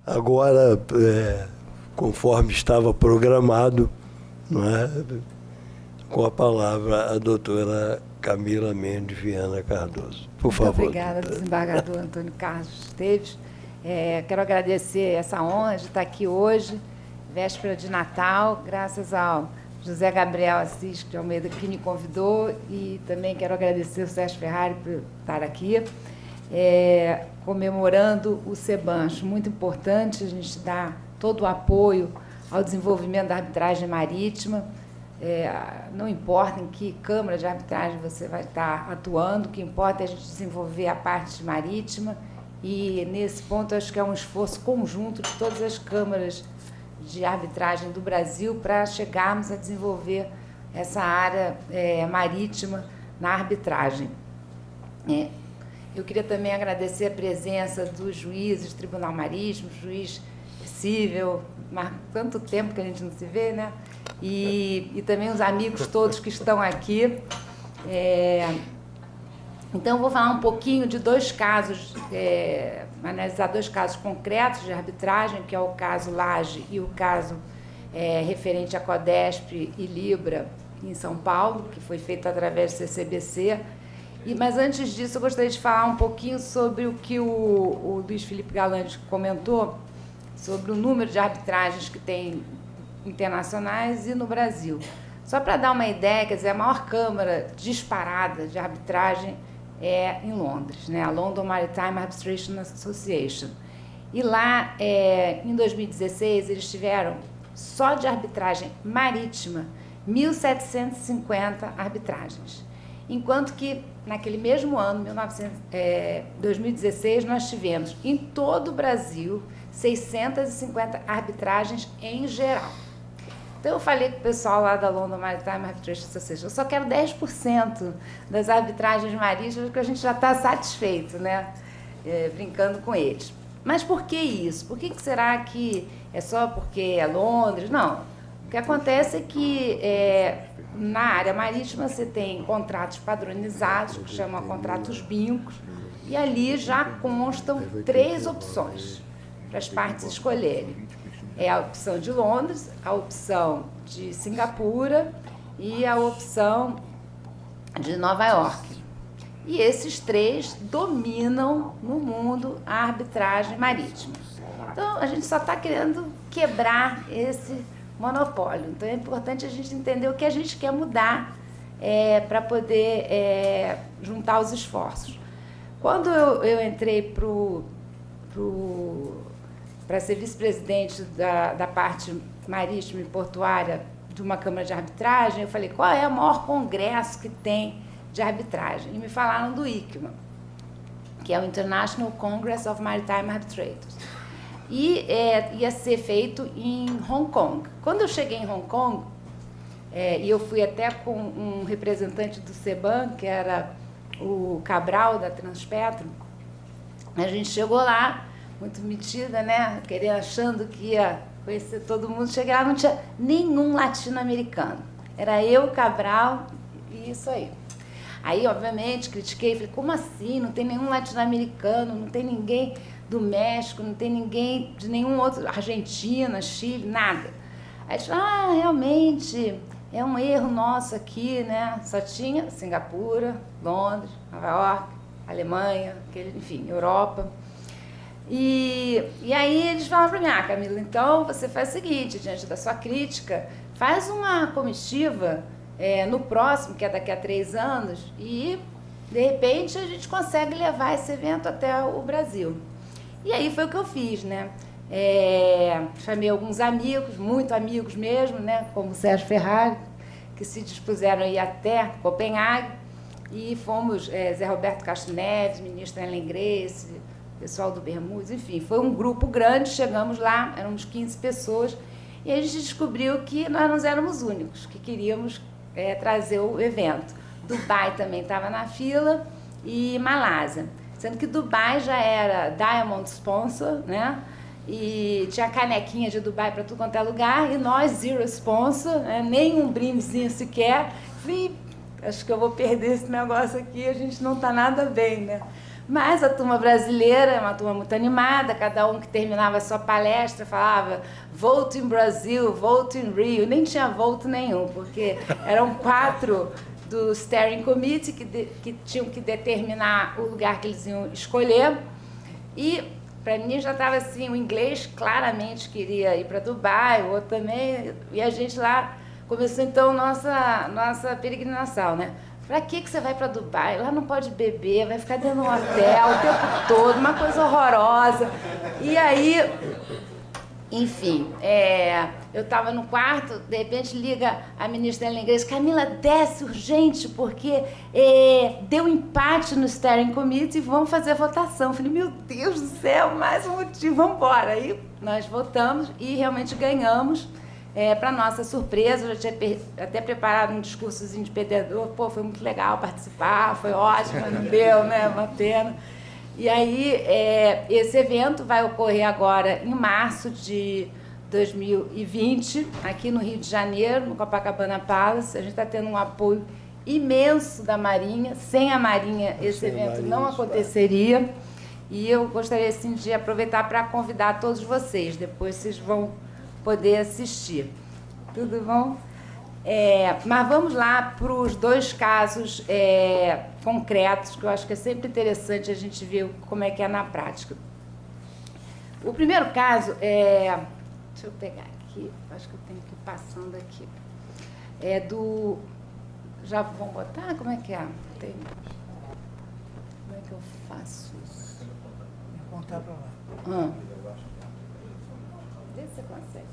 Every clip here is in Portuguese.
Agora, conforme estava programado, não é? Com a palavra a doutora Camila Mendes Viana Cardoso. Por favor. Muito obrigada, desembargador Antônio Carlos Esteves. Quero agradecer essa honra de estar aqui hoje, véspera de Natal, graças ao José Gabriel Assis de Almeida, que me convidou, e também quero agradecer ao Sérgio Ferrari por estar aqui, comemorando o SEBAN. Acho muito importante a gente dar todo o apoio ao desenvolvimento da arbitragem marítima. Não importa em que câmara de arbitragem você vai estar atuando, o que importa é a gente desenvolver a parte marítima, e nesse ponto acho que é um esforço conjunto de todas as câmaras de arbitragem do Brasil para chegarmos a desenvolver essa área marítima na arbitragem. Eu queria também agradecer a presença dos juízes do Tribunal Marítimo, juiz cível, há tanto tempo que a gente não se vê, né? E também os amigos todos que estão aqui. Então, eu vou falar um pouquinho de dois casos, analisar dois casos concretos de arbitragem, que é o caso Laje e o caso referente a Codesp e Libra, em São Paulo, que foi feito através do CCBC. Mas, antes disso, eu gostaria de falar um pouquinho sobre o que o Luiz Felipe Galante comentou, sobre o número de arbitragens que tem internacionais e no Brasil. Só para dar uma ideia, quer dizer, a maior câmara disparada de arbitragem é em Londres, né? A London Maritime Arbitration Association. E lá, em 2016, eles tiveram, só de arbitragem marítima, 1.750 arbitragens. Enquanto que, naquele mesmo ano, 2016, nós tivemos, em todo o Brasil, 650 arbitragens em geral. Então, eu falei com o pessoal lá da London Maritime Arbitration Association, eu só quero 10% das arbitragens marítimas, porque a gente já está satisfeito, né? Brincando com eles. Mas por que isso? Por que será que é só porque é Londres? Não. O que acontece é que na área marítima você tem contratos padronizados, que chamam contratos BINCOS, e ali já constam 3 opções para as partes escolherem. É a opção de Londres, a opção de Singapura e a opção de Nova York. E esses 3 dominam no mundo a arbitragem marítima. Então, a gente só está querendo quebrar esse monopólio. Então, é importante a gente entender o que a gente quer mudar para poder juntar os esforços. Quando eu entrei para ser vice-presidente da parte marítima e portuária de uma Câmara de Arbitragem, eu falei, qual é o maior congresso que tem de arbitragem? E me falaram do ICMA, que é o International Congress of Maritime Arbitrators. E ia ser feito em Hong Kong. Quando eu cheguei em Hong Kong, e eu fui até com um representante do SEBAN, que era o Cabral, da Transpetro, a gente chegou lá, muito metida, né? Achando que ia conhecer todo mundo. Cheguei lá, não tinha nenhum latino-americano. Era eu, Cabral, e isso aí. Aí, obviamente, critiquei, falei, como assim? Não tem nenhum latino-americano, não tem ninguém do México, não tem ninguém de nenhum outro, Argentina, Chile, nada. Aí eles falaram, realmente, é um erro nosso aqui, né? Só tinha Singapura, Londres, Nova York, Alemanha, enfim, Europa. E aí eles falaram para mim, Camila, então você faz o seguinte, diante da sua crítica, faz uma comitiva no próximo, que é daqui a 3 anos, e de repente a gente consegue levar esse evento até o Brasil. E aí foi o que eu fiz, né? Chamei alguns amigos, muito amigos mesmo, né? Como o Sérgio Ferrari, que se dispuseram a ir até Copenhague, e fomos Zé Roberto Castro Neves, ministro Ellen Grace, pessoal do Bermudes, enfim, foi um grupo grande, chegamos lá, éramos 15 pessoas, e a gente descobriu que nós não éramos únicos, que queríamos trazer o evento. Dubai também estava na fila, e Malásia. sendo que Dubai já era Diamond Sponsor, né? E tinha canequinha de Dubai para tudo quanto é lugar, e nós Zero Sponsor, né? Nem um brindezinho sequer. Falei, acho que eu vou perder esse negócio aqui, a gente não está nada bem, né? Mas a turma brasileira é uma turma muito animada, cada um que terminava a sua palestra falava vote in Brasil, vote in Rio, nem tinha voto nenhum, porque eram 4 do Steering Committee que tinham que determinar o lugar que eles iam escolher, e para mim já estava assim, o inglês claramente queria ir para Dubai, o outro também, e a gente lá começou então nossa peregrinação, né? Para que você vai para Dubai? Lá não pode beber, vai ficar dentro de um hotel o tempo todo, uma coisa horrorosa. E aí, enfim, eu estava no quarto, de repente liga a ministra Helen Grace, Camila, desce urgente, porque deu empate no Steering Committee e vamos fazer a votação. Eu falei, meu Deus do céu, mais um motivo, vamos embora. Aí nós votamos e realmente ganhamos. Para nossa surpresa, eu já tinha até preparado um discursozinho de perdedor, pô, foi muito legal participar, foi ótimo, mas não deu, né, uma pena. E aí, esse evento vai ocorrer agora em março de 2020, aqui no Rio de Janeiro, no Copacabana Palace. A gente está tendo um apoio imenso da Marinha, sem a Marinha esse evento não aconteceria. E eu gostaria, assim, de aproveitar para convidar todos vocês, depois vocês vão poder assistir. Tudo bom? Mas vamos lá para os 2 casos concretos, que eu acho que é sempre interessante a gente ver como é que é na prática. O primeiro caso deixa eu pegar aqui, acho que eu tenho que ir passando aqui. Já vão botar? Como é que é? Como é que eu faço isso? Apontar para lá. Vê se você consegue.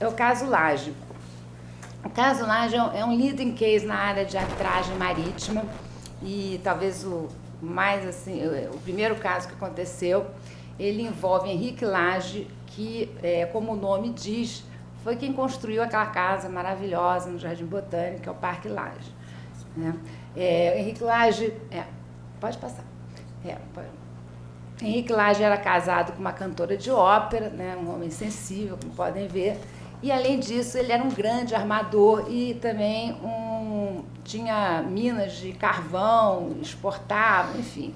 É o caso Laje. O caso Laje é um leading case na área de arbitragem marítima e talvez o mais assim, o primeiro caso que aconteceu, ele envolve Henrique Laje, que, como o nome diz, foi quem construiu aquela casa maravilhosa no Jardim Botânico, que é o Parque Laje. Né? Henrique Laje... pode passar. Henrique Laje era casado com uma cantora de ópera, né? Um homem sensível, como podem ver. E, além disso, ele era um grande armador e também tinha minas de carvão, exportava, enfim.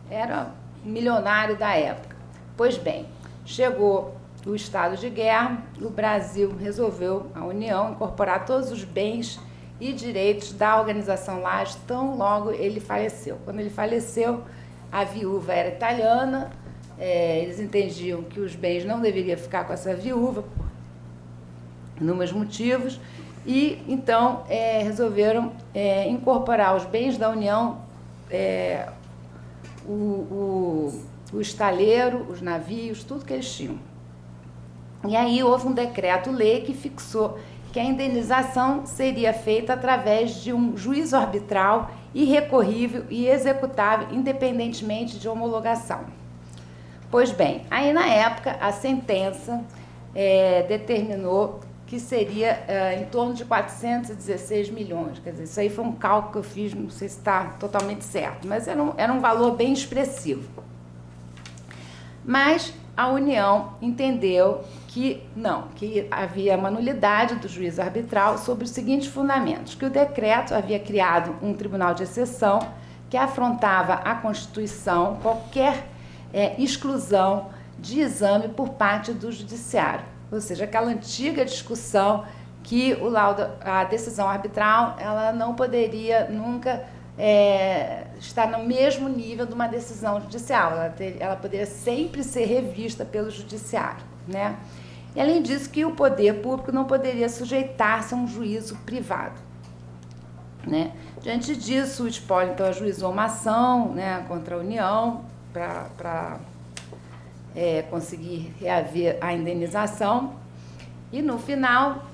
Era um milionário da época. Pois bem, chegou o estado de guerra, o Brasil resolveu, a União, incorporar todos os bens e direitos da organização Laje, tão logo ele faleceu. Quando ele faleceu, a viúva era italiana, eles entendiam que os bens não deveriam ficar com essa viúva, por inúmeros motivos, e então resolveram incorporar os bens da União, o estaleiro, os navios, tudo que eles tinham. E aí houve um decreto-lei que fixou que a indenização seria feita através de um juízo arbitral irrecorrível e executável independentemente de homologação. Pois bem, aí na época a sentença determinou que seria em torno de 416 milhões. Quer dizer, isso aí foi um cálculo que eu fiz, não sei se está totalmente certo, mas era um valor bem expressivo. Mas a União entendeu que não, que havia uma nulidade do juízo arbitral sobre os seguintes fundamentos: que o decreto havia criado um tribunal de exceção que afrontava a Constituição qualquer exclusão de exame por parte do judiciário. Ou seja, aquela antiga discussão que a decisão arbitral ela não poderia nunca estar no mesmo nível de uma decisão judicial, ela poderia sempre ser revista pelo judiciário, né? E, além disso, que o poder público não poderia sujeitar-se a um juízo privado, né? Diante disso, o espólio, então, ajuizou uma ação, né, contra a União para conseguir reaver a indenização, e, no final,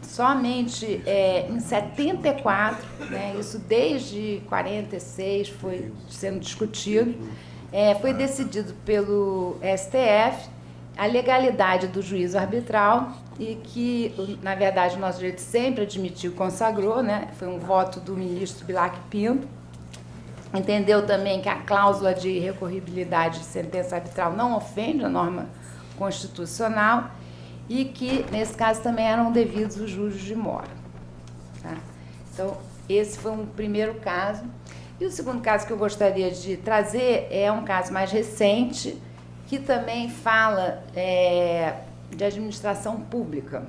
somente em 74, né, isso desde 46 foi sendo discutido, foi decidido pelo STF a legalidade do juízo arbitral e que, na verdade, o nosso direito sempre admitiu e consagrou, né? Foi um voto do ministro Bilac Pinto. Entendeu também que a cláusula de recorribilidade de sentença arbitral não ofende a norma constitucional e que, nesse caso, também eram devidos os juros de mora. Tá? Então, esse foi um primeiro caso. E o segundo caso que eu gostaria de trazer é um caso mais recente, que também fala de administração pública,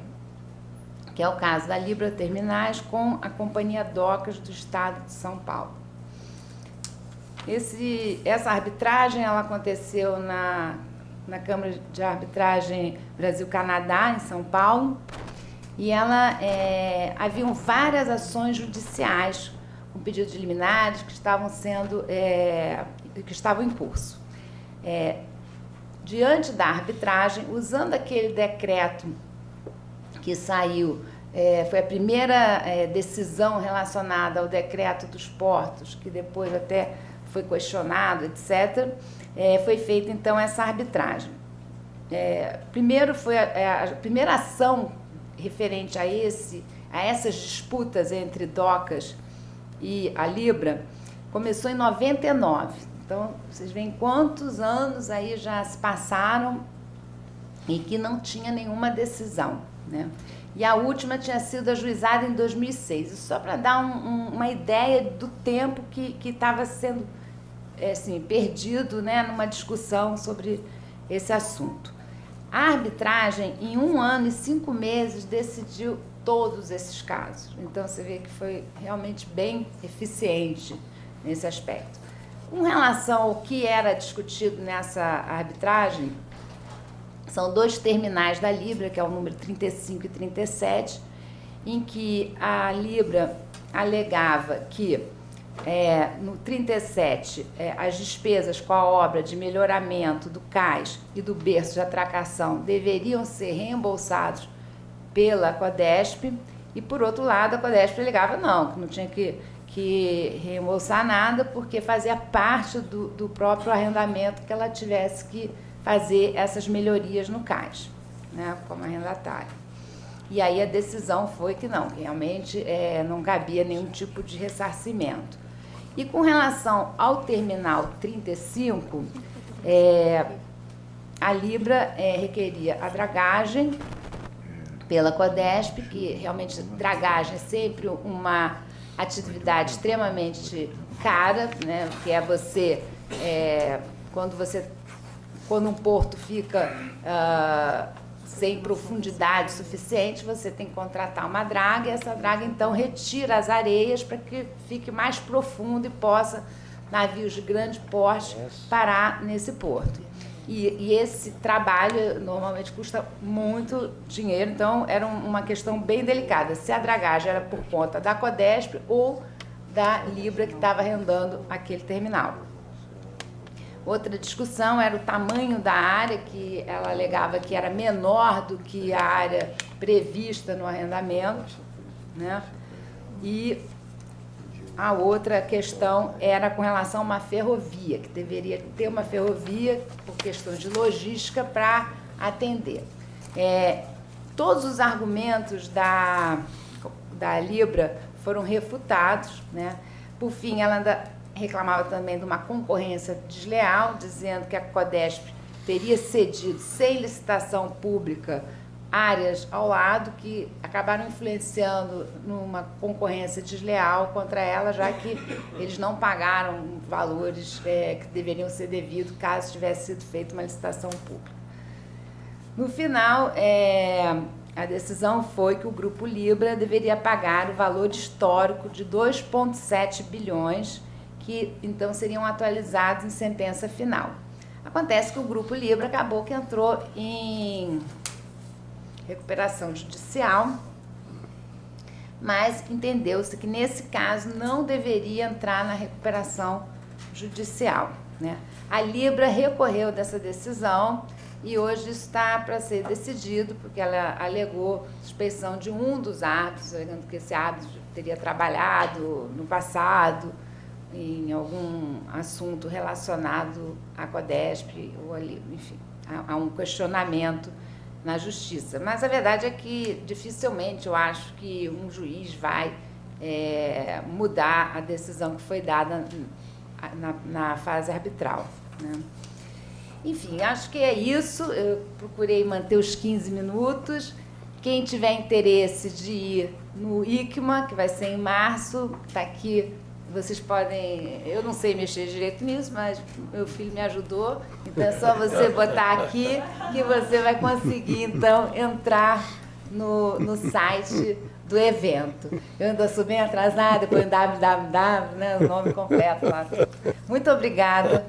que é o caso da Libra Terminais com a Companhia Docas do Estado de São Paulo. Essa arbitragem ela aconteceu na Câmara de Arbitragem Brasil-Canadá, em São Paulo, e haviam várias ações judiciais com pedidos de liminares que estavam em curso. Diante da arbitragem, usando aquele decreto que saiu, foi a primeira decisão relacionada ao decreto dos portos, que depois até foi questionado, etc., foi feita, então, essa arbitragem. Primeiro foi a primeira ação referente a essas disputas entre Docas e a Libra, começou em 99. Então, vocês veem quantos anos aí já se passaram e que não tinha nenhuma decisão, né? E a última tinha sido ajuizada em 2006. Isso só para dar uma ideia do tempo que estava sendo assim, perdido, né, numa discussão sobre esse assunto. A arbitragem, em 1 ano e 5 meses, decidiu todos esses casos. Então, você vê que foi realmente bem eficiente nesse aspecto. Com relação ao que era discutido nessa arbitragem, são 2 terminais da Libra, que é o número 35 e 37, em que a Libra alegava que, no 37, as despesas com a obra de melhoramento do cais e do berço de atracação deveriam ser reembolsados pela Codesp, e, por outro lado, a Codesp alegava que não tinha que reembolsar nada, porque fazia parte do próprio arrendamento que ela tivesse que fazer essas melhorias no cais, né, como arrendatária. E aí a decisão foi que realmente não cabia nenhum tipo de ressarcimento. E com relação ao terminal 35, a Libra requeria a dragagem pela Codesp, que realmente dragagem é sempre uma atividade extremamente cara, né? Que é você, quando um porto fica sem profundidade suficiente, você tem que contratar uma draga, e essa draga então retira as areias para que fique mais profundo e possa navios de grande porte parar nesse porto. E esse trabalho normalmente custa muito dinheiro, então era uma questão bem delicada, se a dragagem era por conta da Codesp ou da Libra que estava arrendando aquele terminal. Outra discussão era o tamanho da área, que ela alegava que era menor do que a área prevista no arrendamento, né? E a outra questão era com relação a uma ferrovia, que deveria ter uma ferrovia por questões de logística para atender. Todos os argumentos da Libra foram refutados, né? Por fim, ela ainda reclamava também de uma concorrência desleal, dizendo que a Codesp teria cedido, sem licitação pública, áreas ao lado que acabaram influenciando numa concorrência desleal contra ela, já que eles não pagaram valores que deveriam ser devidos caso tivesse sido feita uma licitação pública. No final, a decisão foi que o Grupo Libra deveria pagar o valor histórico de 2,7 bilhões, que então seriam atualizados em sentença final. Acontece que o Grupo Libra acabou que entrou em recuperação judicial, mas entendeu-se que nesse caso não deveria entrar na recuperação judicial, né? A Libra recorreu dessa decisão e hoje está para ser decidido, porque ela alegou suspeição de um dos árbitros, alegando que esse árbitro teria trabalhado no passado em algum assunto relacionado à Codesp ou ali, enfim. há um questionamento na justiça. Mas a verdade é que dificilmente eu acho que um juiz vai mudar a decisão que foi dada na fase arbitral, né? Enfim, acho que é isso. Eu procurei manter os 15 minutos. Quem tiver interesse de ir no ICMA, que vai ser em março, está aqui. Vocês podem... Eu não sei mexer direito nisso, mas meu filho me ajudou. Então, é só você botar aqui que você vai conseguir, então, entrar no site do evento. Eu ainda sou bem atrasada, põe www, né, o nome completo lá. Muito obrigada.